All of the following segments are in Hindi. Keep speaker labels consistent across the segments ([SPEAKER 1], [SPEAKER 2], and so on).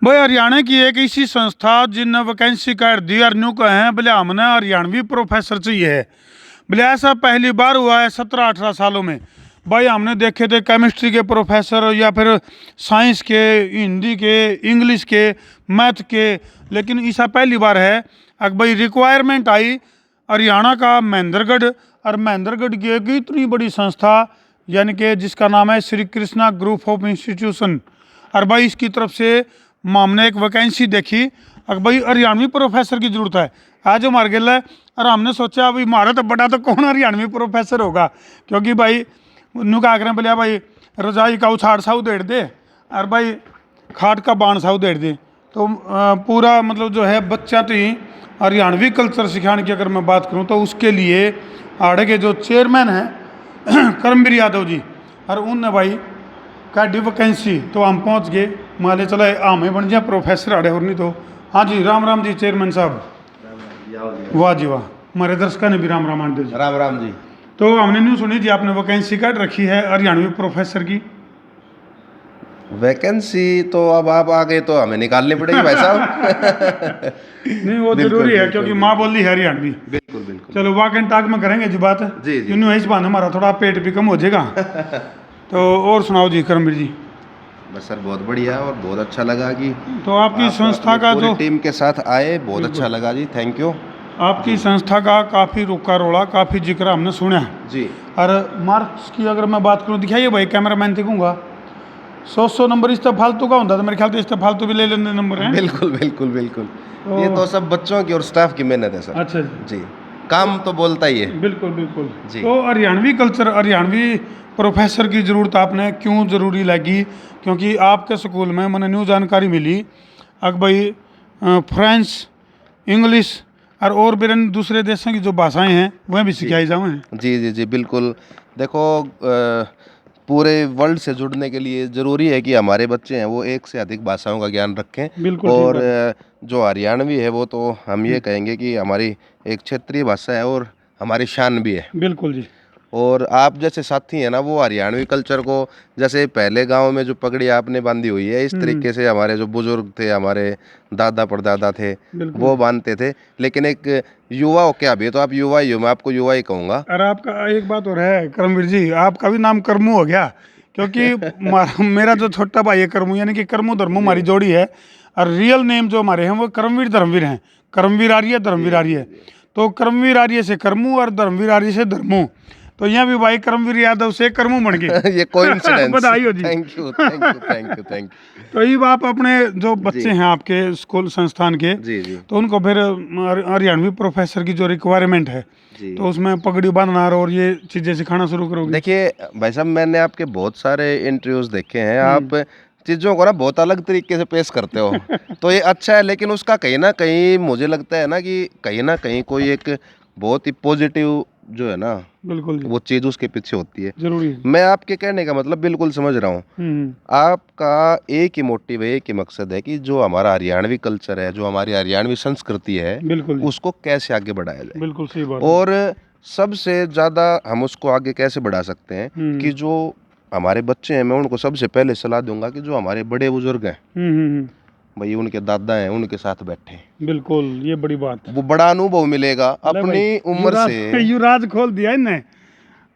[SPEAKER 1] भाई हरियाणा की एक ऐसी संस्था जिन वैकेंसी काट दी और न्यू कहे हैं बोले हमने हरियाणवी प्रोफेसर चाहिए है। बोले ऐसा पहली बार हुआ है 17-18 सालों में। भाई हमने देखे थे केमिस्ट्री के प्रोफेसर या फिर साइंस के, हिंदी के, इंग्लिश के, मैथ के, लेकिन ऐसा पहली बार है। अब भाई रिक्वायरमेंट आई हरियाणा का महेंद्रगढ़, और महेंद्रगढ़ की एक इतनी बड़ी संस्था यानी कि जिसका नाम है Shri Krishna group of institution. और भाई इसकी तरफ से हमने एक वैकेंसी देखी, अगर भाई हरियाणवी प्रोफेसर की जरूरत है आज हमारे गिल है। और हमने सोचा अभी हमारा तो बड़ा तो कौन हरियाणवी प्रोफेसर होगा, क्योंकि भाई उन्होंने क्या करें बोलिया भाई रजाई का उछाड़ साऊ देड़ दे और भाई खाट का बाण साऊ देड़ दे। तो पूरा मतलब जो है बच्चा तो ही हरियाणवी कल्चर सिखाने की अगर मैं बात करूं तो उसके लिए आड़े के जो चेयरमैन हैं करमवीर यादव जी, और उनने भाई काटी वैकेंसी तो हम पहुंच गए। माले चला हमें बन जाए प्रोफेसर आड़े और नहीं तो। हाँ जी, राम राम जी चेयरमैन साहब। वाह जी वाह, हमारे दर्शकों ने भी राम राम आंटे जी।
[SPEAKER 2] राम राम जी।
[SPEAKER 1] तो हमने न्यूज़ सुनी जी आपने वैकेंसी काट रखी है हरियाणवी प्रोफेसर की।
[SPEAKER 2] वैकेंसी तो अब आप आ गए तो हमें निकालनी पड़ेगी भाई साहब।
[SPEAKER 1] नहीं वो
[SPEAKER 2] बिल्कुल,
[SPEAKER 1] जरूरी है
[SPEAKER 2] बिल्कुल,
[SPEAKER 1] क्योंकि
[SPEAKER 2] बिल्कुल।
[SPEAKER 1] माँ बोली है हरियाणवी।
[SPEAKER 2] बिल्कुल बिल्कुल।
[SPEAKER 1] चलो वाक एंड टाक में करेंगे जी बात।
[SPEAKER 2] जी, जी।
[SPEAKER 1] यूँ इस बहाने हमारा थोड़ा पेट भी कम हो जाएगा। तो और सुनाओ जी करमवीर जी।
[SPEAKER 2] बस सर बहुत बढ़िया और बहुत अच्छा लगा कि
[SPEAKER 1] तो आपकी
[SPEAKER 2] आप
[SPEAKER 1] संस्था
[SPEAKER 2] अपनी
[SPEAKER 1] का
[SPEAKER 2] पूरी
[SPEAKER 1] जो
[SPEAKER 2] टीम के साथ आए, बहुत
[SPEAKER 1] बिल्कुल।
[SPEAKER 2] अच्छा लगा जी, थैंक यू।
[SPEAKER 1] आपकी संस्था का काफ़ी रोका रोड़ा काफ़ी जिक्र हमने सुना है।
[SPEAKER 2] जी
[SPEAKER 1] और मार्क्स की अगर मैं बात करूँ दिखाइए भाई कैमरा मैन दिखूंगा 100 नंबर इस तो फालतू का होता था मेरे ख्याल से, इस तो फालतू भी ले लेने नंबर हैं।
[SPEAKER 2] बिल्कुल बिल्कुल बिल्कुल। ये तो सब बच्चों की और स्टाफ की मेहनत है सर।
[SPEAKER 1] अच्छा जी,
[SPEAKER 2] जी, काम तो बोलता ही है।
[SPEAKER 1] बिल्कुल बिल्कुल
[SPEAKER 2] जी।
[SPEAKER 1] तो हरियाणवी कल्चर हरियाणवी प्रोफेसर की ज़रूरत आपने क्यों ज़रूरी लगी, क्योंकि आपके स्कूल में मैंने न्यू जानकारी मिली अग भाई फ्रेंच, इंग्लिश और भी दूसरे देशों की जो भाषाएं हैं वह भी
[SPEAKER 2] जी
[SPEAKER 1] सिखाई जाए हैं।
[SPEAKER 2] जी जी जी बिल्कुल। देखो पूरे वर्ल्ड से जुड़ने के लिए ज़रूरी है कि हमारे बच्चे हैं वो एक से अधिक भाषाओं का ज्ञान रखें।
[SPEAKER 1] बिल्कुल सही
[SPEAKER 2] और
[SPEAKER 1] बात है।
[SPEAKER 2] जो हरियाणवी है वो तो हम ये कहेंगे कि हमारी एक क्षेत्रीय भाषा है और हमारी शान भी है।
[SPEAKER 1] बिल्कुल जी,
[SPEAKER 2] और आप जैसे साथी हैं ना, वो हरियाणवी कल्चर को, जैसे पहले गांव में जो पगड़ी आपने बांधी हुई है, इस तरीके से हमारे जो बुजुर्ग थे, हमारे दादा परदादा थे,
[SPEAKER 1] बिल्कुल।
[SPEAKER 2] वो बांधते थे। लेकिन एक युवा हो क्या, अभी तो आप युवा ही हो, मैं आपको युवा ही कहूँगा।
[SPEAKER 1] और आपका एक बात और है करमवीर जी, आपका भी नाम करमू हो गया, क्योंकि मेरा जो छोटा भाई है करमू यानी कि करमू धर्मू हमारी जोड़ी है। और रियल नेम जो हमारे हैं वो करमवीर धर्मवीर हैं। करमवीर आर्य धर्मवीर आर्य। तो करमवीर आर्य से करमू और धर्मवीर आर्य से धर्मू। तो यहाँ भी भाई करमवीर यादव से करमू बन गए।
[SPEAKER 2] ये कोइंसिडेंस।
[SPEAKER 1] बधाई हो जी।
[SPEAKER 2] Thank you thank you thank you thank
[SPEAKER 1] तो ये आप अपने जो बच्चे
[SPEAKER 2] जी।
[SPEAKER 1] हैं आपके स्कूल संस्थान के,
[SPEAKER 2] यू। जी जी
[SPEAKER 1] तो उनको फिर हरियाणवी प्रोफेसर की जो रिक्वायरमेंट है
[SPEAKER 2] जी।
[SPEAKER 1] तो उसमें पगड़ी बांधना और ये चीज़ें सिखाना शुरू करोगे।
[SPEAKER 2] देखिए भाई साहब, मैंने आपके बहुत सारे इंटरव्यूज देखे हैं, आप चीज़ों को ना बहुत अलग तरीके से पेश करते हो। तो ये अच्छा है, लेकिन उसका कहीं ना कहीं मुझे लगता है ना कि कहीं ना कहीं कोई एक बहुत ही पॉजिटिव जो है ना,
[SPEAKER 1] बिल्कुल जी,
[SPEAKER 2] वो चीज़ उसके पीछे होती है।
[SPEAKER 1] जरूरी है।
[SPEAKER 2] मैं आपके कहने का मतलब बिल्कुल समझ रहा हूँ। आपका एक ही मोटिव है, एक ही मकसद है कि जो हमारा हरियाणवी कल्चर है, जो हमारी हरियाणवी संस्कृति है,
[SPEAKER 1] बिल्कुल जी,
[SPEAKER 2] उसको कैसे आगे बढ़ाया जाए।
[SPEAKER 1] बिल्कुल सही बात है।
[SPEAKER 2] और सबसे ज़्यादा हम उसको आगे कैसे बढ़ा सकते हैं कि जो हमारे बच्चे हैं, मैं उनको सबसे पहले सलाह दूंगा कि जो हमारे बड़े बुजुर्ग हैं भाई, उनके दादा हैं, उनके साथ बैठे,
[SPEAKER 1] बिल्कुल ये बड़ी बात है।
[SPEAKER 2] वो बड़ा अनुभव मिलेगा
[SPEAKER 1] ले
[SPEAKER 2] अपनी
[SPEAKER 1] भाई,
[SPEAKER 2] उम्र से।
[SPEAKER 1] यू राज खोल दिया इनने,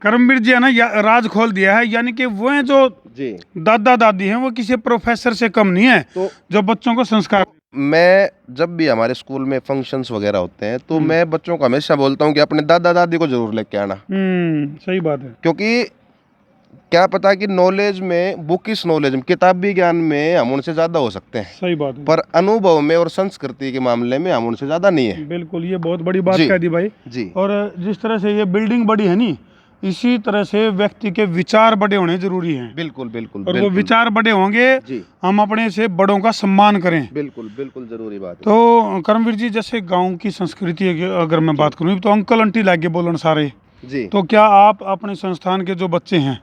[SPEAKER 1] करमवीर जी है ना, राज खोल दिया है। यानी कि वो हैं जो
[SPEAKER 2] जी।
[SPEAKER 1] दादा दादी हैं वो किसी प्रोफेसर से कम नहीं है,
[SPEAKER 2] तो
[SPEAKER 1] जो बच्चों को संस्कार।
[SPEAKER 2] मैं जब भी हमारे स्कूल में फंक्शंस वगैरह होते हैं तो मैं बच्चों को हमेशा बोलता हूँ कि अपने दादा दादी को जरूर लेके आना,
[SPEAKER 1] सही बात है।
[SPEAKER 2] क्योंकि क्या पता कि नॉलेज में, बुकिश नॉलेज में, किताबी ज्ञान में हम उनसे ज़्यादा हो सकते हैं,
[SPEAKER 1] सही बात है।
[SPEAKER 2] पर अनुभव में और संस्कृति के मामले में हम उनसे ज़्यादा नहीं है।
[SPEAKER 1] बिल्कुल ये बहुत बड़ी बात
[SPEAKER 2] जी
[SPEAKER 1] कह दी भाई।
[SPEAKER 2] जी
[SPEAKER 1] और जिस तरह से ये बिल्डिंग बड़ी है नी, इसी तरह से व्यक्ति के विचार बड़े होने जरूरी हैं।
[SPEAKER 2] बिल्कुल बिल्कुल
[SPEAKER 1] और वो
[SPEAKER 2] बिल्कुल
[SPEAKER 1] विचार बड़े होंगे,
[SPEAKER 2] जी
[SPEAKER 1] हम अपने से बड़ों का सम्मान करें।
[SPEAKER 2] बिल्कुल बिल्कुल जरूरी बात है।
[SPEAKER 1] तो करमवीर जी, जैसे गांव की संस्कृति की अगर मैं बात करूं तो अंकल आंटी लागे बोलन सारे,
[SPEAKER 2] जी
[SPEAKER 1] तो क्या आप अपने संस्थान के जो बच्चे हैं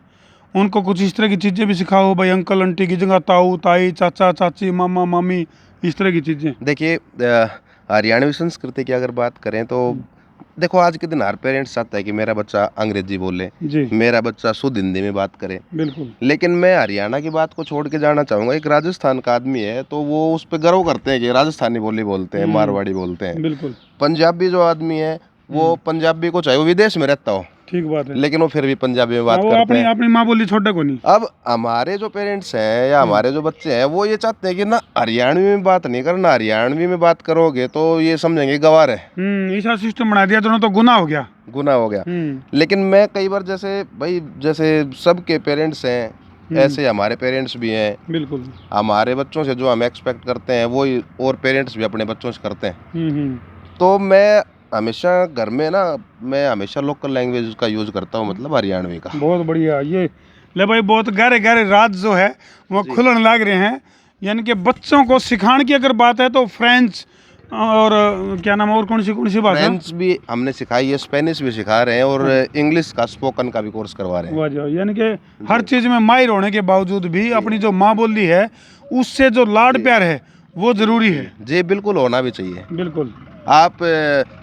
[SPEAKER 1] उनको कुछ इस तरह की चीज़ें भी सिखाओ भाई, अंकल आंटी की जगह ताऊ ताई चाचा चाची मामा मामी, इस तरह की चीज़ें।
[SPEAKER 2] देखिए हरियाणवी संस्कृति की अगर बात करें तो देखो आज के दिन हर पेरेंट्स चाहता है कि मेरा बच्चा अंग्रेजी बोले,
[SPEAKER 1] जी
[SPEAKER 2] मेरा बच्चा शुद्ध हिंदी में बात करे।
[SPEAKER 1] बिल्कुल।
[SPEAKER 2] लेकिन मैं हरियाणा की बात को छोड़ के जाना चाहूँगा। एक राजस्थान का आदमी है तो वो उस पर गर्व करते हैं कि राजस्थानी बोली बोलते हैं, मारवाड़ी बोलते हैं।
[SPEAKER 1] बिल्कुल
[SPEAKER 2] पंजाबी जो आदमी है वो पंजाबी को चाहे वो विदेश में रहता हो,
[SPEAKER 1] ठीक बात है।
[SPEAKER 2] लेकिन वो फिर भी पंजाबी में
[SPEAKER 1] हाँ,
[SPEAKER 2] बात
[SPEAKER 1] वो
[SPEAKER 2] करते
[SPEAKER 1] अपनी
[SPEAKER 2] हैं।
[SPEAKER 1] अपनी माँ बोली छोड़ने को नहीं।
[SPEAKER 2] अब हमारे जो पेरेंट्स हैं या हमारे जो बच्चे हैं वो ये चाहते हैं कि ना हरियाणवी में बात नहीं करना, हरियाणवी में बात करोगे तो ये समझेंगे गवार है,
[SPEAKER 1] ऐसा सिस्टम बना दिया तो गुनाह हो गया।
[SPEAKER 2] गुनाह हो गया। लेकिन मैं कई बार जैसे भाई जैसे सबके पेरेंट्स हैं ऐसे हमारे पेरेंट्स भी हैं।
[SPEAKER 1] बिल्कुल।
[SPEAKER 2] हमारे बच्चों से जो हम एक्सपेक्ट करते हैं वो और पेरेंट्स भी अपने बच्चों से करते हैं।
[SPEAKER 1] बहुत
[SPEAKER 2] तो मैं हमेशा घर में ना मैं हमेशा लोकल लैंग्वेज का यूज़ करता हूँ, मतलब हरियाणवी का।
[SPEAKER 1] बढ़िया। ये ले भाई बहुत गहरे गहरे राज जो है वो खुलने लग रहे हैं। यानी कि बच्चों को सिखाने की अगर बात है तो फ्रेंच और क्या नाम है, और कौन सी भाषा?
[SPEAKER 2] फ्रेंच भी हमने सिखाई है, स्पेनिश भी सिखा रहे हैं और इंग्लिश का स्पोकन का भी कोर्स करवा रहे हैं।
[SPEAKER 1] वाह जी वाह। यानी कि हर चीज़ में माहिर होने के बावजूद भी अपनी जो माँ बोली है उससे जो लाड प्यार है वो जरूरी है।
[SPEAKER 2] जी बिल्कुल, होना भी चाहिए।
[SPEAKER 1] बिल्कुल।
[SPEAKER 2] आप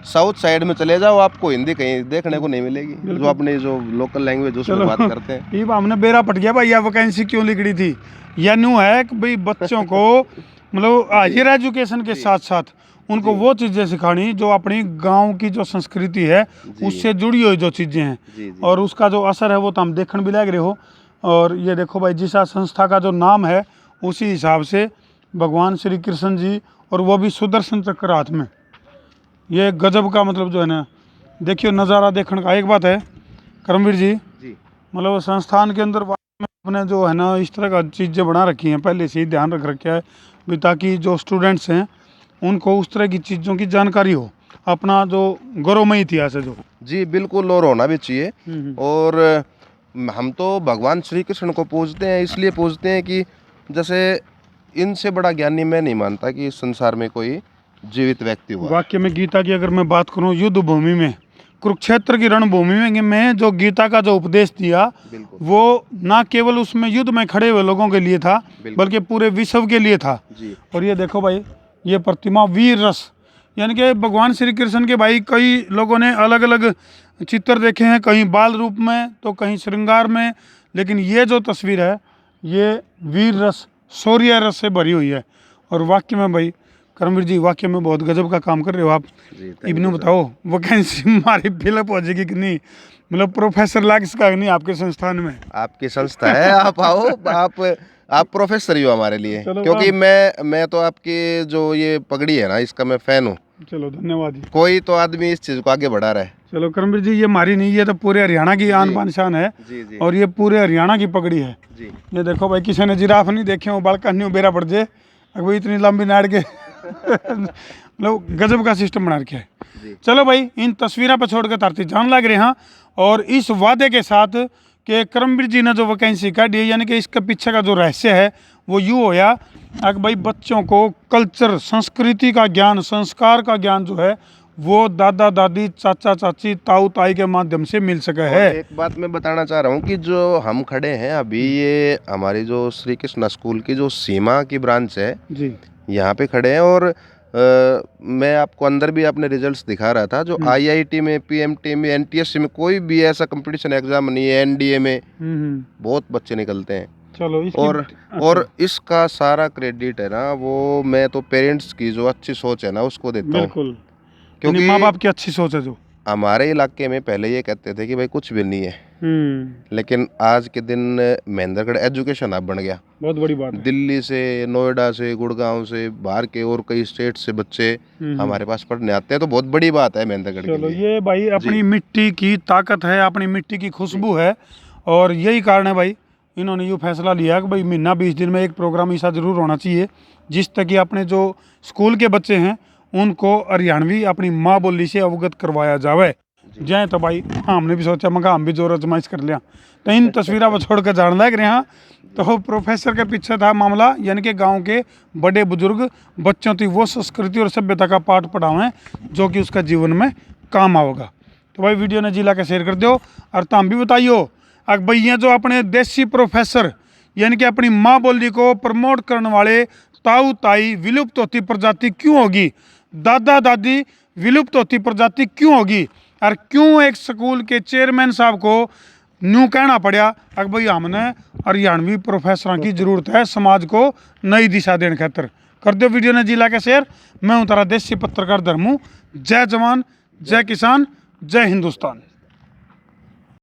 [SPEAKER 2] साउथ साइड में चले जाओ, आपको हिंदी कहीं देखने को नहीं मिलेगी, जो अपनी जो लोकल लैंग्वेज उसमें बात करते हैं।
[SPEAKER 1] ये हमने बेरा पट गया भाई, यह वैकेंसी क्यों लिखी थी? या न्यू है कि भाई बच्चों को मतलब हायर एजुकेशन के साथ साथ उनको वो चीज़ें सिखानी जो अपनी गांव की जो संस्कृति है उससे जुड़ी हुई जो चीज़ें हैं, और उसका जो असर है वो तो हम देखने भी लग रहे हो। और ये देखो भाई जिस संस्था का जो नाम है उसी हिसाब से भगवान श्री कृष्ण जी, और वो भी सुदर्शन चक्र हाथ में। ये गजब का मतलब जो है ना, देखियो नज़ारा देखने का। एक बात है करमवीर जी, मतलब संस्थान के अंदर अपने जो है ना इस तरह का चीज़ें बना रखी हैं, पहले से ही ध्यान रख रखा है भी, ताकि जो स्टूडेंट्स हैं उनको उस तरह की चीज़ों की जानकारी हो, अपना जो गौरवमय इतिहास है जो।
[SPEAKER 2] जी बिल्कुल, और होना भी चाहिए। और हम तो भगवान श्री कृष्ण को पूजते हैं, इसलिए पूजते हैं कि जैसे इनसे बड़ा ज्ञानी मैं नहीं मानता कि इस संसार में कोई जीवित व्यक्ति हुआ।
[SPEAKER 1] वाक्य में गीता की अगर मैं बात करूं, युद्ध भूमि में, कुरुक्षेत्र की रणभूमि में जो गीता का जो उपदेश दिया वो ना केवल उसमें युद्ध में खड़े हुए लोगों के लिए था बल्कि पूरे विश्व के लिए था। और ये देखो भाई ये प्रतिमा वीर रस, यानी कि भगवान श्री कृष्ण के भाई कई लोगों ने अलग अलग चित्र देखे हैं, कहीं बाल रूप में तो कहीं श्रृंगार में, लेकिन ये जो तस्वीर है ये वीर रस शौर्य रस से भरी हुई है। और वाक्य में भाई करमवीर जी वाक्य में बहुत गजब का काम कर रहे हो आप। इब्नू बताओ वैकेंसी हमारी फिलअप हो जाएगी कि नहीं, मतलब प्रोफेसर लाग इसका नहीं आपके संस्थान में?
[SPEAKER 2] आपकी संस्था है, आप आओ, आप प्रोफेसर ही हो हमारे लिए, क्योंकि मैं तो आपकी जो ये पगड़ी है ना इसका मैं फैन हूँ।
[SPEAKER 1] चलो धन्यवाद जी।
[SPEAKER 2] कोई तो आदमी इस चीज को आगे बढ़ा रहा है।
[SPEAKER 1] चलो करमवीर जी, ये हमारी नहीं, ये तो पूरे हरियाणा की आन बान शान है। और ये पूरे हरियाणा की पगड़ी है। ये देखो भाई किसी ने जिराफ नहीं देखे हो, बालका नहीं बेरा पड़ जाए अगर इतनी लंबी नाड़ के मतलब गजब का सिस्टम बना रखा है। चलो भाई इन तस्वीरों पर छोड़ कर तारती जान लग रहे हैं, और इस वादे के साथ कि करमवीर जी ने जो वैकेंसी काटी है, यानी कि इसके पीछे का जो रहस्य है वो यूँ होया कि भाई बच्चों को कल्चर संस्कृति का ज्ञान, संस्कार का ज्ञान जो है वो दादा दादी चाचा चाची ताऊ ताई के माध्यम से मिल सके है।
[SPEAKER 2] एक बात मैं बताना चाह रहा हूँ कि जो हम खड़े हैं अभी, ये हमारी जो श्री कृष्ण स्कूल की जो सीमा की ब्रांच है
[SPEAKER 1] जी,
[SPEAKER 2] यहाँ पे खड़े हैं। और मैं आपको अंदर भी अपने रिजल्ट्स दिखा रहा था, जो आईआईटी में, पीएमटी में, एनटीएससी में कोई भी ऐसा कंपटीशन एग्जाम नहीं है, एनडीए में बहुत बच्चे निकलते हैं।
[SPEAKER 1] चलो
[SPEAKER 2] और इसका सारा क्रेडिट है ना वो मैं तो पेरेंट्स की जो अच्छी सोच है ना उसको देता हूँ।
[SPEAKER 1] बिल्कुल,
[SPEAKER 2] क्योंकि
[SPEAKER 1] माँ बाप की अच्छी सोच है जो।
[SPEAKER 2] हमारे इलाके में पहले ये कहते थे कि भाई कुछ भी नहीं है, लेकिन आज के दिन महेंद्रगढ़ एजुकेशन हब बन गया।
[SPEAKER 1] बहुत बड़ी बात है।
[SPEAKER 2] दिल्ली से, नोएडा से, गुड़गांव से, बाहर के और कई स्टेट से बच्चे हमारे पास पढ़ने आते हैं, तो बहुत बड़ी बात है महेंद्रगढ़ के
[SPEAKER 1] चलो
[SPEAKER 2] लिए।
[SPEAKER 1] ये भाई अपनी मिट्टी की ताकत है, अपनी मिट्टी की खुशबू है, और यही कारण है भाई इन्होंने ये फैसला लिया कि भाई महीना 20 दिन में एक प्रोग्राम ऐसा ज़रूर होना चाहिए जिस तक कि अपने जो स्कूल के बच्चे हैं उनको हरियाणवी अपनी माँ बोली से अवगत करवाया जावे। जाए तो भाई हमने भी सोचा मगा हम भी जोर आजमाइश कर लिया। तो इन तस्वीरों को छोड़ कर जान लग रहे हैं। तो प्रोफेसर के पीछे था मामला, यानी कि गांव के बड़े बुजुर्ग बच्चों की वो संस्कृति और सभ्यता का पाठ पढ़ावें जो कि उसका जीवन में काम आएगा। तो भाई वीडियो ने जिला के शेयर कर दो, और तुम भी बताइयो अब भाई ये जो अपने देसी प्रोफेसर यानी कि अपनी माँ बोली को प्रमोट करने वाले ताऊ ताई विलुप्त होती प्रजाति क्यों होगी, दादा दादी विलुप्त होती प्रजाति क्यों होगी और क्यों एक स्कूल के चेयरमैन साहब को न्यू कहना पड़ा कि भाई हमने हरियाणवी प्रोफेसरों की जरूरत है समाज को नई दिशा देने खातर। कर दो वीडियो ने जिला के शेयर। मैं हूं तारा देसी पत्रकार धर्मू। जय जवान, जय किसान, जय हिंदुस्तान।